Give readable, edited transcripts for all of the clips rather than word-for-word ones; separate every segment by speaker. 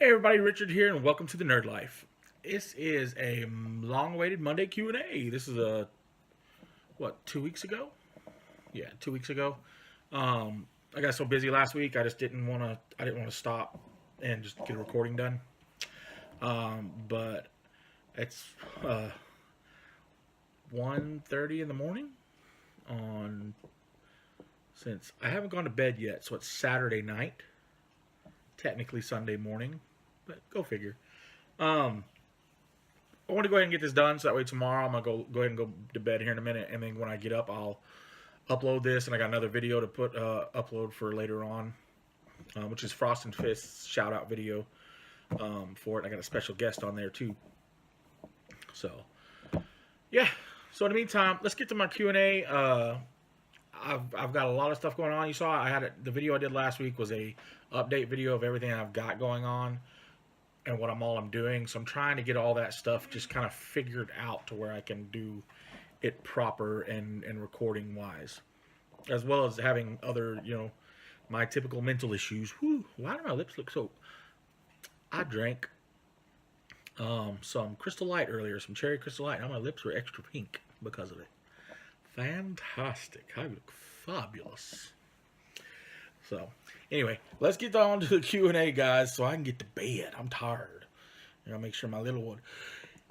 Speaker 1: Hey everybody, Richard here, and welcome to the Nerd Life. This is a long-awaited Monday Q&A. This is what, 2 weeks ago? Yeah, 2 weeks ago. I got so busy last week, I just didn't want to. I didn't want to stop and just get a recording done. But it's 1:30 in the morning on. Since I haven't gone to bed yet, so it's Saturday night. Technically Sunday morning, but go figure. I want to go ahead and get this done so that way tomorrow I'm gonna go ahead and go to bed here in a minute, and then when I get up I'll upload this, and I got another video to put upload for later on, which is Frost and Fist's shout out video for it. I got a special guest on there too. So yeah. So in the meantime, let's get to my Q&A. I've got a lot of stuff going on. You saw I had the video I did last week was a update video of everything I've got going on and what I'm doing. So I'm trying to get all that stuff just kind of figured out to where I can do it proper and recording wise, as well as having other, my typical mental issues. Whew, why do my lips look so? I drank some Crystal Light earlier, some cherry Crystal Light. Now my lips are extra pink because of it. Fantastic. I look fabulous. So, anyway, let's get on to the Q&A, guys, so I can get to bed. I'm tired. I'll make sure my little one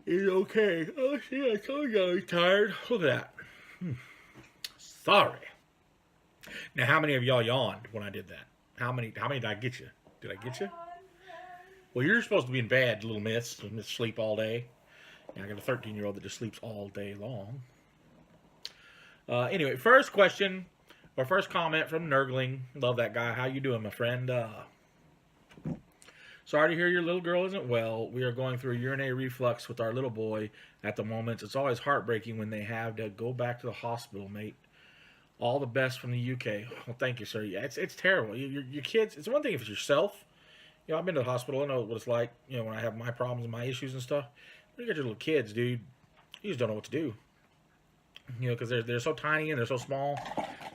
Speaker 1: is okay. Oh, see, I told you I was tired. Look at that. Sorry. Now, how many of y'all yawned when I did that? How many did I get you? Did I get you? Well, you're supposed to be in bed, little miss. Miss sleep all day. Now, I got a 13-year-old that just sleeps all day long. Anyway, first question, or first comment from Nurgling. Love that guy. How you doing, my friend? Sorry to hear your little girl isn't well. We are going through a urinary reflux with our little boy at the moment. It's always heartbreaking when they have to go back to the hospital, mate. All the best from the UK. Well, thank you, sir. Yeah, it's terrible. Your kids, it's one thing if it's yourself. I've been to the hospital. I know what it's like, when I have my problems and my issues and stuff. But you got your little kids, dude. You just don't know what to do. Because they're so tiny and they're so small,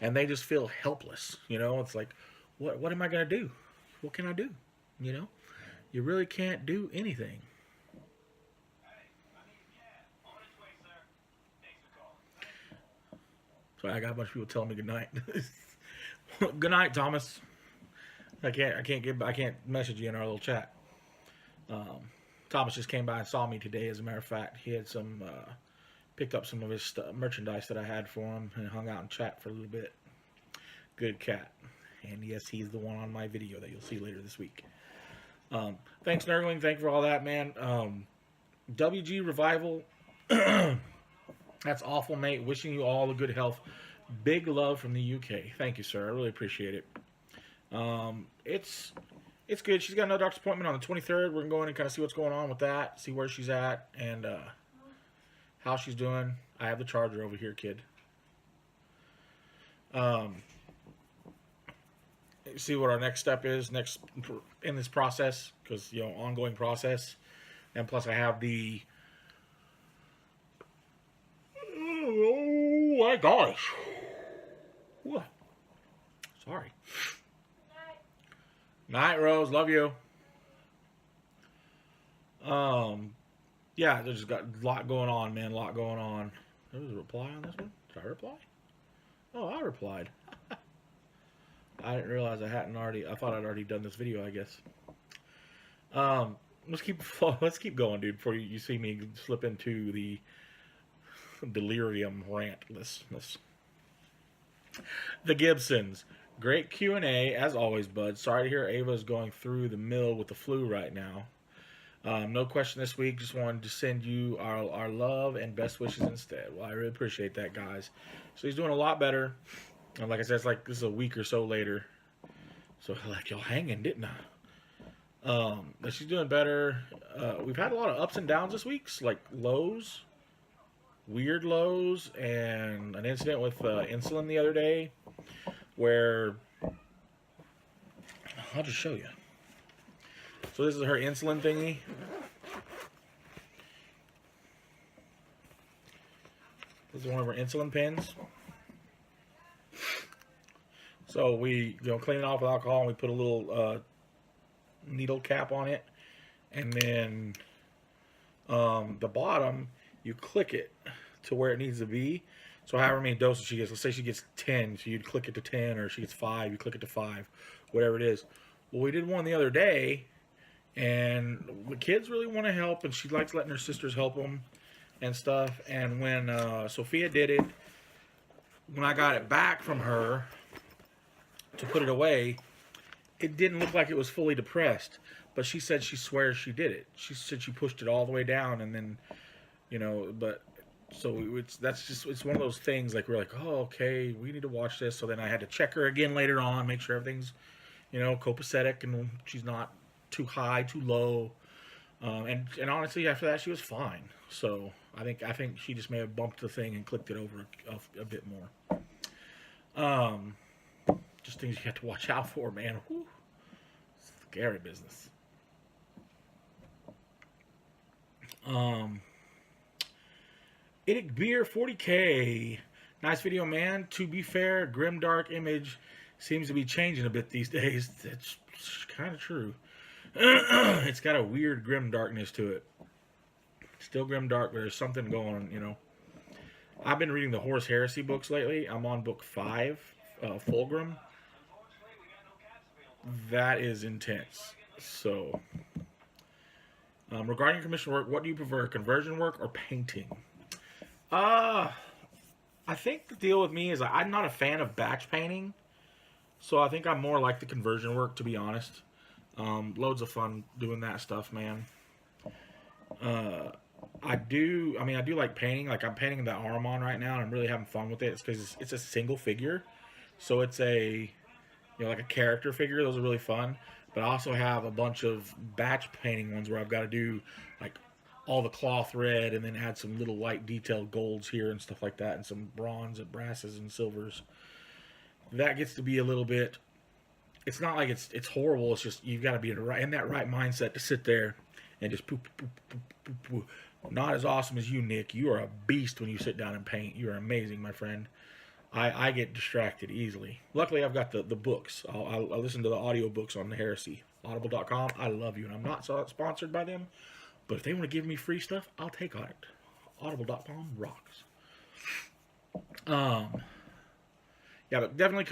Speaker 1: and they just feel helpless. It's like, what am I gonna do? What can I do? You really can't do anything. So I got a bunch of people telling me good night. Good night, Thomas. I can't message you in our little chat. Thomas just came by and saw me today. As a matter of fact, he had picked up some of his merchandise that I had for him and hung out and chat for a little bit. Good cat. And yes, he's the one on my video that you'll see later this week. Thanks, Nurgling. Thank you for all that, man. WG Revival. That's awful, mate. Wishing you all the good health. Big love from the UK. Thank you, sir. I really appreciate it. It's good. She's got another doctor's appointment on the 23rd. We're going to go in and kind of see what's going on with that, see where she's at, and how she's doing. I have the charger over here, kid. See what our next step is in this process, because ongoing process, and plus I have the. Oh my gosh! What? Sorry. Night, Rose. Love you. Yeah, there's got a lot going on, man. A lot going on. There was a reply on this one. Did I reply? Oh, I replied. I didn't realize I hadn't already. I thought I'd already done this video, I guess. Let's keep going, dude, before you see me slip into the delirium rantlessness. The Gibsons. Great Q&A, as always, bud. Sorry to hear Ava's going through the mill with the flu right now. No question this week. Just wanted to send you our love and best wishes instead. Well, I really appreciate that, guys. So he's doing a lot better. And like I said, this is a week or so later. So y'all hanging, didn't I? But she's doing better. We've had a lot of ups and downs this week, like lows, weird lows, and an incident with insulin the other day where I'll just show you. So this is her insulin thingy. This is one of her insulin pens. So we clean it off with alcohol, and we put a little needle cap on it, and then the bottom, you click it to where it needs to be. So however many doses she gets, let's say she gets 10, so you'd click it to 10, or she gets 5, you click it to 5, whatever it is. Well, we did one the other day, and the kids really want to help, and she likes letting her sisters help them and stuff. And when Sophia did it, when I got it back from her to put it away, it didn't look like it was fully depressed. But she said she swears she did it. She said she pushed it all the way down, and then, but so it's one of those things like we're like, oh, okay, we need to watch this. So then I had to check her again later on, make sure everything's, copacetic and she's not too high, too low. And honestly, after that, she was fine. So I think she just may have bumped the thing and clicked it over a bit more. Just things you have to watch out for, man. Whew. Scary business. Idic Beer 40K. Nice video, man. To be fair, grim dark image seems to be changing a bit these days. That's kind of true. It's got a weird grim darkness to it. Still grim dark, but there's something going on, I've been reading the Horus Heresy books lately. I'm on book 5, Fulgrim. That is intense. So, regarding commission work, what do you prefer, conversion work or painting? I think the deal with me is I'm not a fan of batch painting, so I think I'm more like the conversion work, to be honest. Loads of fun doing that stuff, man. I do like painting. Like, I'm painting the Ahriman right now, and I'm really having fun with it. It's because it's a single figure, so it's a like a character figure. Those are really fun. But I also have a bunch of batch painting ones where I've got to do like all the cloth red and then add some little light detailed golds here and stuff like that, and some bronze and brasses and silvers. That gets to be a little bit. It's not like it's horrible. It's just you've got to be in that right mindset to sit there and just poop. Not as awesome as you, Nick. You are a beast when you sit down and paint. You are amazing, my friend. I get distracted easily. Luckily, I've got the books. I'll listen to the audio books on the Heresy. Audible.com. I love you, and I'm not sponsored by them. But if they want to give me free stuff, I'll take on it. Audible.com rocks. Yeah, but definitely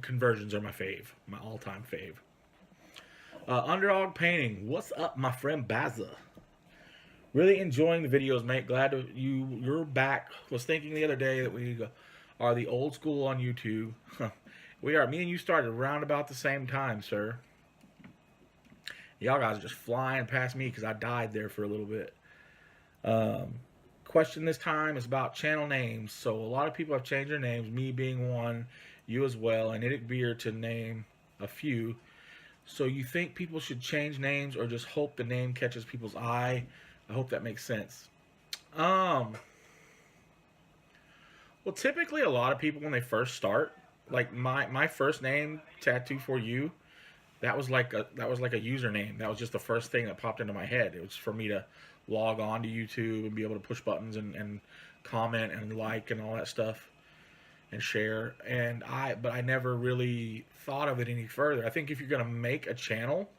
Speaker 1: conversions are my fave. My all-time fave. Underdog painting. What's up, my friend Baza? Really enjoying the videos, mate. Glad you're back. Was thinking the other day that we are the old school on YouTube. We are. Me and you started around about the same time, sir. Y'all guys are just flying past me because I died there for a little bit. Question this time is about channel names. So a lot of people have changed their names, me being one, you as well, and Idic Beer to name a few. So you think people should change names or just hope the name catches people's eye? I hope that makes sense. Well, typically a lot of people when they first start, like my first name, Tattoo for You, that was like a username. That was just the first thing that popped into my head. It was for me to log on to YouTube and be able to push buttons and comment and like and all that stuff and share. But I never really thought of it any further. I think if you're gonna make a channel,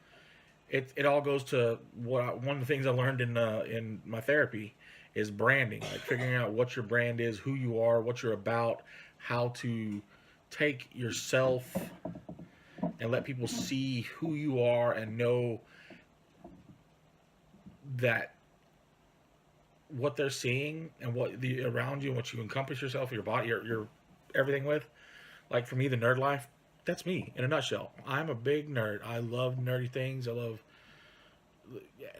Speaker 1: it all goes to one of the things I learned in my therapy is branding, like figuring out what your brand is, who you are, what you're about, how to take yourself and let people see who you are and know that what they're seeing and what around you and what you encompass yourself, your body, your everything with. Like for me, the nerd life, that's me in a nutshell. I'm a big nerd. I love nerdy things. I love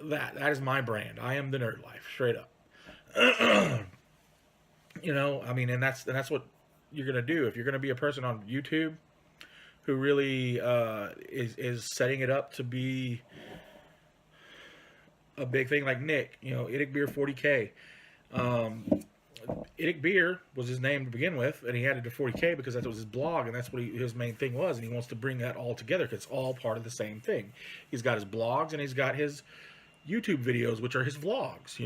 Speaker 1: that. That is my brand. I am the nerd life, straight up. And that's what you're gonna do if you're gonna be a person on YouTube who really is setting it up to be a big thing. Like Nick, Idic Beer 40K. Idic Beer was his name to begin with, and he added to 40K because that was his blog, and that's what his main thing was, and he wants to bring that all together because it's all part of the same thing. He's got his blogs, and he's got his YouTube videos, which are his vlogs,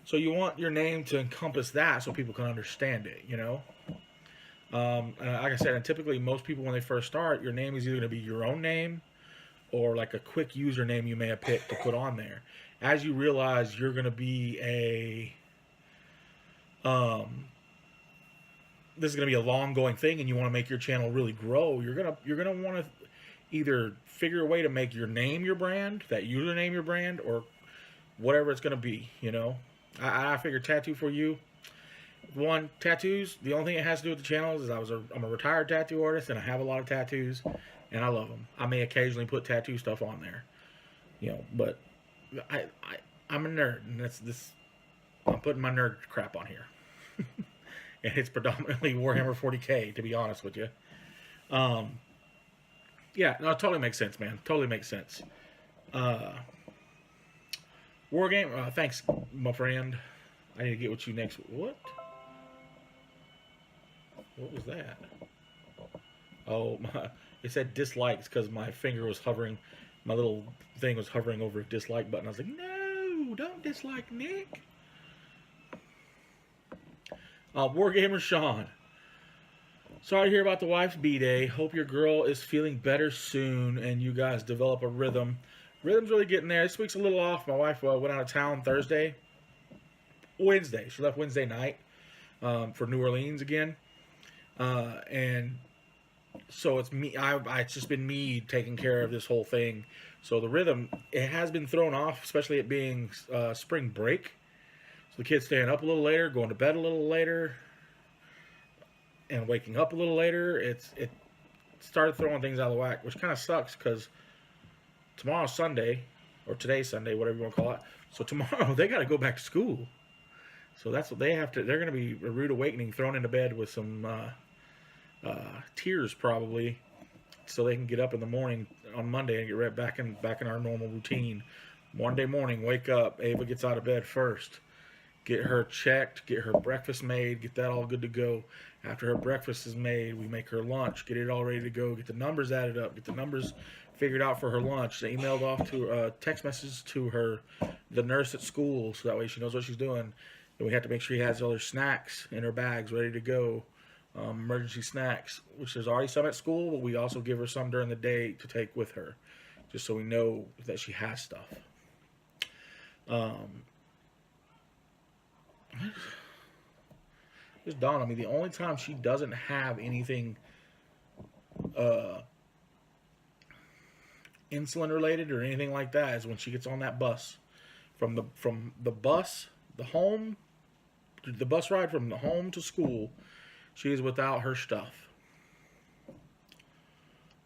Speaker 1: So you want your name to encompass that so people can understand it, Like I said, and typically most people when they first start, your name is either going to be your own name or like a quick username you may have picked to put on there. As you realize you're going to be this is going to be a long going thing, and you want to make your channel really grow, you're gonna want to either figure a way to make your name your brand, that username your brand, or whatever it's going to be. You know, I figured tattoo for you. One, tattoos, the only thing it has to do with the channel is I'm a retired tattoo artist, and I have a lot of tattoos, and I love them. I may occasionally put tattoo stuff on there, you know, but I'm a nerd, and I'm putting my nerd crap on here. And it's predominantly Warhammer 40K, to be honest with you. Yeah, no, it totally makes sense, man. Totally makes sense. Wargame, thanks, my friend. I need to get with you next. What? What was that? Oh, it said dislikes because my finger was hovering. My little thing was hovering over a dislike button. I was like, no, don't dislike Nick. Wargamer Sean. Sorry to hear about the wife's B-Day. Hope your girl is feeling better soon and you guys develop a rhythm. Rhythm's really getting there. This week's a little off. My wife went out of town Wednesday. She left Wednesday night for New Orleans again. And so it's me. It's just been me taking care of this whole thing. So the rhythm, it has been thrown off, especially it being spring break. So the kids staying up a little later, going to bed a little later, and waking up a little later. It started throwing things out of whack, which kind of sucks because tomorrow's Sunday, or today's Sunday, whatever you want to call it. So tomorrow they got to go back to school. So that's what they have to. They're going to be a rude awakening, thrown into bed with some tears probably, so they can get up in the morning on Monday and get right back in our normal routine. Monday morning, wake up. Ava gets out of bed first. Get her checked, get her breakfast made, get that all good to go. After her breakfast is made, we make her lunch, get it all ready to go, get the numbers added up, get the numbers figured out for her lunch, emailed off to text message to the nurse at school, so that way she knows what she's doing. Then we have to make sure she has all her snacks in her bags ready to go, emergency snacks, which there's already some at school, but we also give her some during the day to take with her, just so we know that she has stuff. Just dawned on me, the only time she doesn't have anything insulin related or anything like that is when she gets on that bus. From the bus ride from the home to school, she is without her stuff.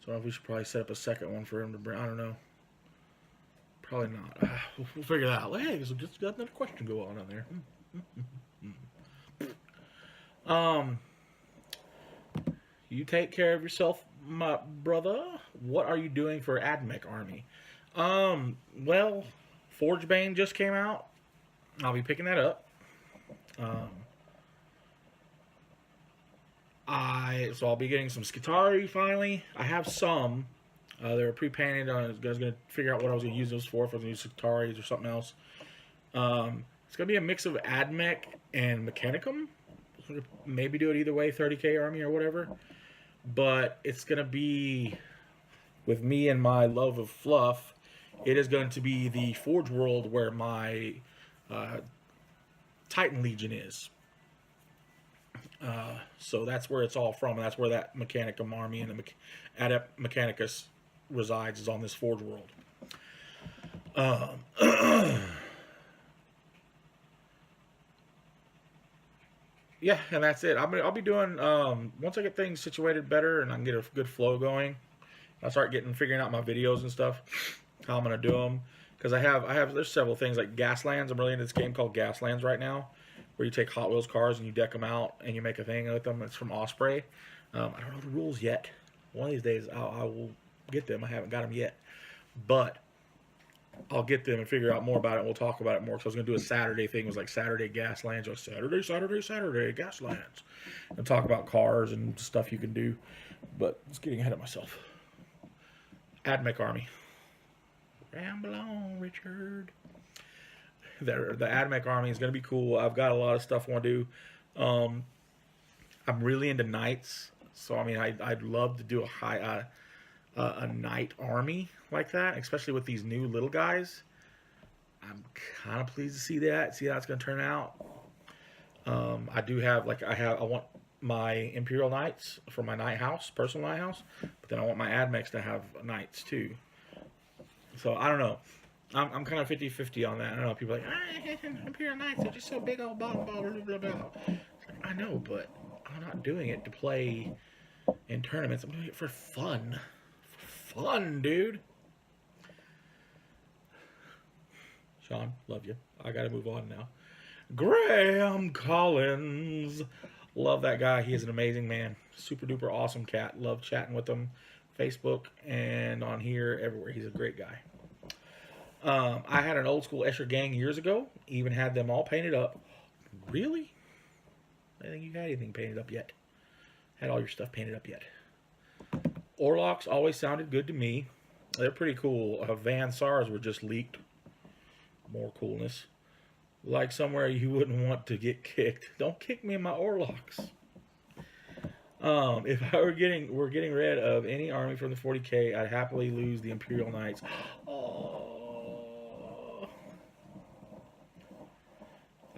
Speaker 1: So I don't know if we should probably set up a second one for him to bring. I don't know. Probably not. We'll figure that out. Hey, so just got another question go on there. You take care of yourself, my brother. What are you doing for AdMech Army? Well, Forgebane just came out. I'll be picking that up. So I'll be getting some Skitarii finally. I have some. They were pre-painted. I was going to figure out what I was going to use those for. If I was going to use Skitaris or something else. It's going to be a mix of AdMech and Mechanicum. Maybe do it either way, 30k army or whatever. But it's going to be, with me and my love of fluff, it is going to be the Forge World where my Titan Legion is. So that's where it's all from. And that's where that Mechanicum army and the Adept Mechanicus resides, is on this Forge World. Yeah, and that's it. I'll be doing, once I get things situated better and I can get a good flow going, I'll start figuring out my videos and stuff, how I'm going to do them. Because there's several things like Gaslands. I'm really into this game called Gaslands right now, where you take Hot Wheels cars and you deck them out and you make a thing with them. It's from Osprey. I don't know the rules yet. One of these days I will get them. I haven't got them yet. But I'll get them and figure out more about it, and we'll talk about it more. So I was going to do a Saturday thing. It was like Saturday Gaslands, or Saturday Gaslands. And talk about cars and stuff you can do. But it's getting ahead of myself. AdMech Army. Ramble on, Richard. The AdMech Army is going to be cool. I've got a lot of stuff I want to do. I'm really into knights. So, I mean, I'd love to do a knight army like that, especially with these new little guys. I'm kind of pleased to see that, see how it's going to turn out. I do have I want my Imperial Knights for my Knight house, personal Knight house, but then I want my Admex to have Knights too. So I don't know. I'm kind of 50-50 on that. I don't know. People are like, Imperial Knights, they're just so big, old blah, blah, blah, blah, blah. I know, but I'm not doing it to play in tournaments. I'm doing it for fun. For fun, dude. Sean, love you. I got to move on now. Graham Collins. Love that guy. He is an amazing man. Super duper awesome cat. Love chatting with him. Facebook and on here, everywhere. He's a great guy. I had an old school Escher gang years ago. Even had them all painted up. Really? I don't think you got anything painted up yet. Had all your stuff painted up yet. Orlocks always sounded good to me. They're pretty cool. Van Sars were just leaked. More coolness. Like somewhere you wouldn't want to get kicked. Don't kick me in my Orlocks. If I were getting rid of any army from the 40K, I'd happily lose the Imperial Knights. Oh.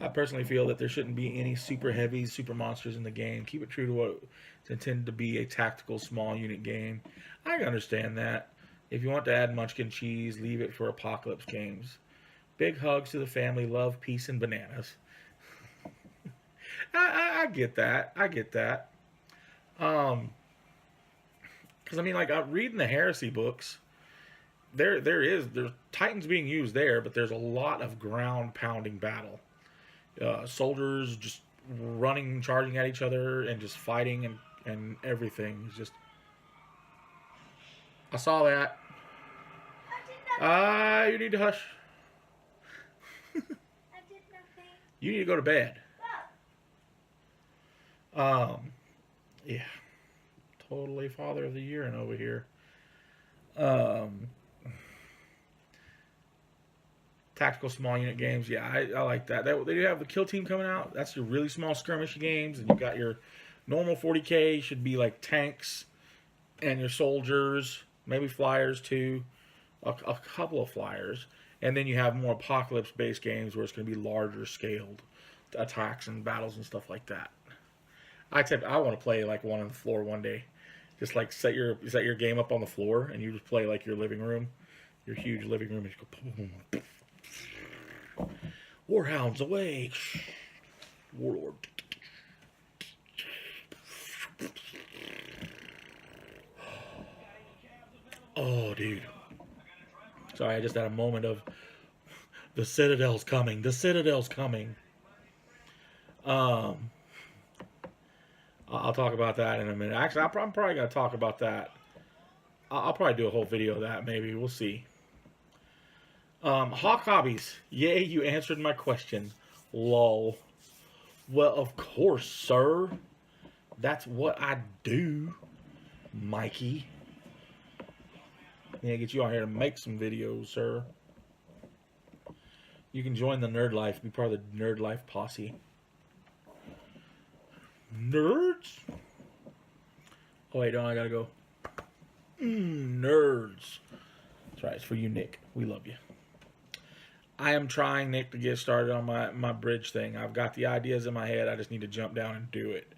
Speaker 1: I personally feel that there shouldn't be any super heavies, super monsters in the game. Keep it true to what it's intended to be, a tactical small unit game. I can understand that. If you want to add Munchkin cheese, leave it for apocalypse games. Big hugs to the family. Love, peace, and bananas. I get that. I get that. Because I mean, like, I'm reading the Heresy books. There's Titans being used there, but there's a lot of ground pounding battle. Soldiers just running, charging at each other, and just fighting and everything. It's just, I saw that. You need to hush.
Speaker 2: I did nothing.
Speaker 1: You need to go to bed. Yeah. Totally father of the year and over here. Tactical small unit games. Yeah, I like that. They do have the Kill Team coming out. That's your really small skirmish games. And you've got your normal 40K. Should be like tanks and your soldiers. Maybe flyers too. A couple of flyers. And then you have more apocalypse-based games where it's going to be larger scaled attacks and battles and stuff like that. I want to play like one on the floor one day. Just like set your game up on the floor and you just play like your living room, your huge living room. And you go boom, boom, boom. Warhounds away. Warlord. Oh, dude. Sorry, I just had a moment of the Citadel's coming. The Citadel's coming. I'll talk about that in a minute. Actually, I'm probably going to talk about that. I'll probably do a whole video of that, maybe. We'll see. Hawk Hobbies. Yay, you answered my question. Lol. Well, of course, sir. That's what I do, Mikey. Yeah, get you out here to make some videos, sir. You can join the Nerd Life. Be part of the Nerd Life posse. Nerds? Oh, wait, no, I gotta go. Nerds. That's right, it's for you, Nick. We love you. I am trying, Nick, to get started on my bridge thing. I've got the ideas in my head. I just need to jump down and do it.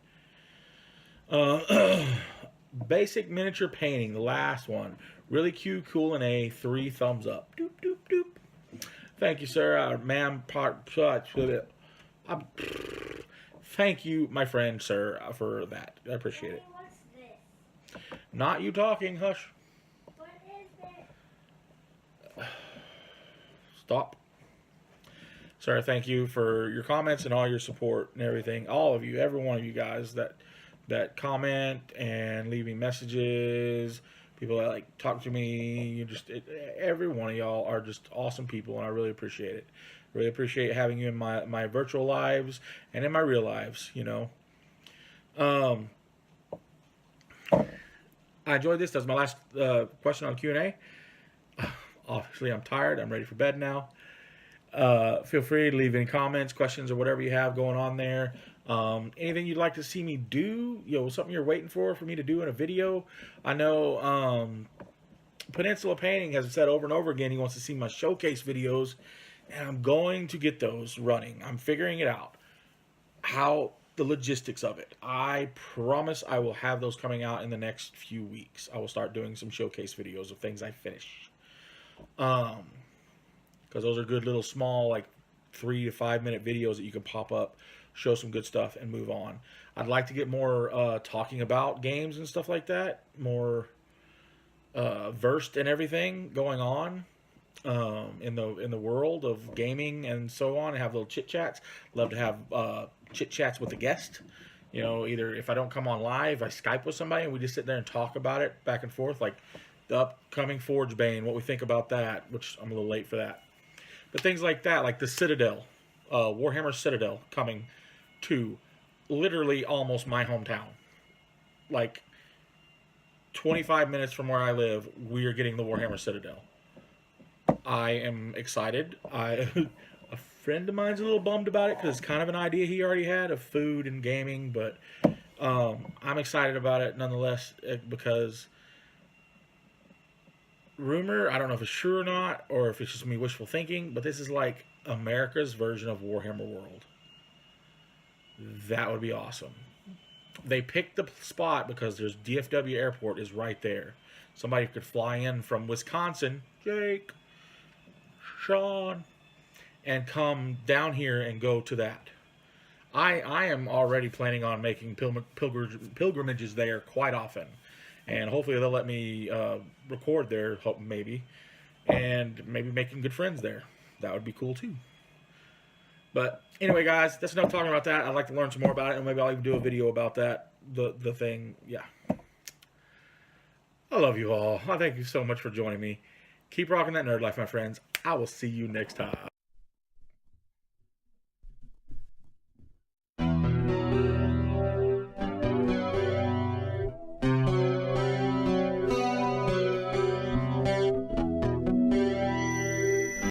Speaker 1: Basic miniature painting, the last one. Really cute, cool, and a 3 thumbs up. Doop, doop, doop. Thank you, sir. Ma'am, thank you, my friend, sir, for that. I appreciate it.
Speaker 2: What's this?
Speaker 1: Not you talking, hush.
Speaker 2: What is it?
Speaker 1: Stop. Sir, thank you for your comments and all your support and everything. All of you, every one of you guys that comment and leave me messages, people that like talk to me, every one of y'all are just awesome people, and I really appreciate it. Really appreciate having you in my virtual lives and in my real lives, you know. I enjoyed this. That's my last question on Q&A. Obviously, I'm tired. I'm ready for bed now. Feel free to leave any comments, questions, or whatever you have going on there. Anything you'd like to see me do, something you're waiting for me to do in a video. I know Peninsula Painting has said over and over again he wants to see my showcase videos, and I'm going to get those running. I'm figuring it out. How the logistics of it. I promise I will have those coming out in the next few weeks. I will start doing some showcase videos of things I finish. Because those are good little small, like 3 to 5 minute videos that you can pop up, show some good stuff, and move on. I'd like to get more talking about games and stuff like that, more versed in everything going on in the world of gaming and so on, and have little chit chats. Love to have chit chats with a guest. You know, either if I don't come on live, I Skype with somebody and we just sit there and talk about it back and forth, like the upcoming Forge Bane, what we think about that, which I'm a little late for that. But things like that, like the Citadel, Warhammer Citadel coming to literally almost my hometown. Like 25 minutes from where I live, we are getting the Warhammer Citadel. I am excited. A friend of mine's a little bummed about it because it's kind of an idea he already had of food and gaming, but I'm excited about it nonetheless because rumor, I don't know if it's true or not, or if it's just me wishful thinking, but this is like America's version of Warhammer World. That would be awesome. They picked the spot because there's DFW Airport is right there. Somebody could fly in from Wisconsin, Jake, Sean, and come down here and go to that. I am already planning on making pilgrimages there quite often. And hopefully they'll let me record there, maybe. And maybe making good friends there. That would be cool too. But anyway, guys, that's enough talking about that. I'd like to learn some more about it, and maybe I'll even do a video about that. The thing, yeah. I love you all. I thank you so much for joining me. Keep rocking that nerd life, my friends. I will see you next time.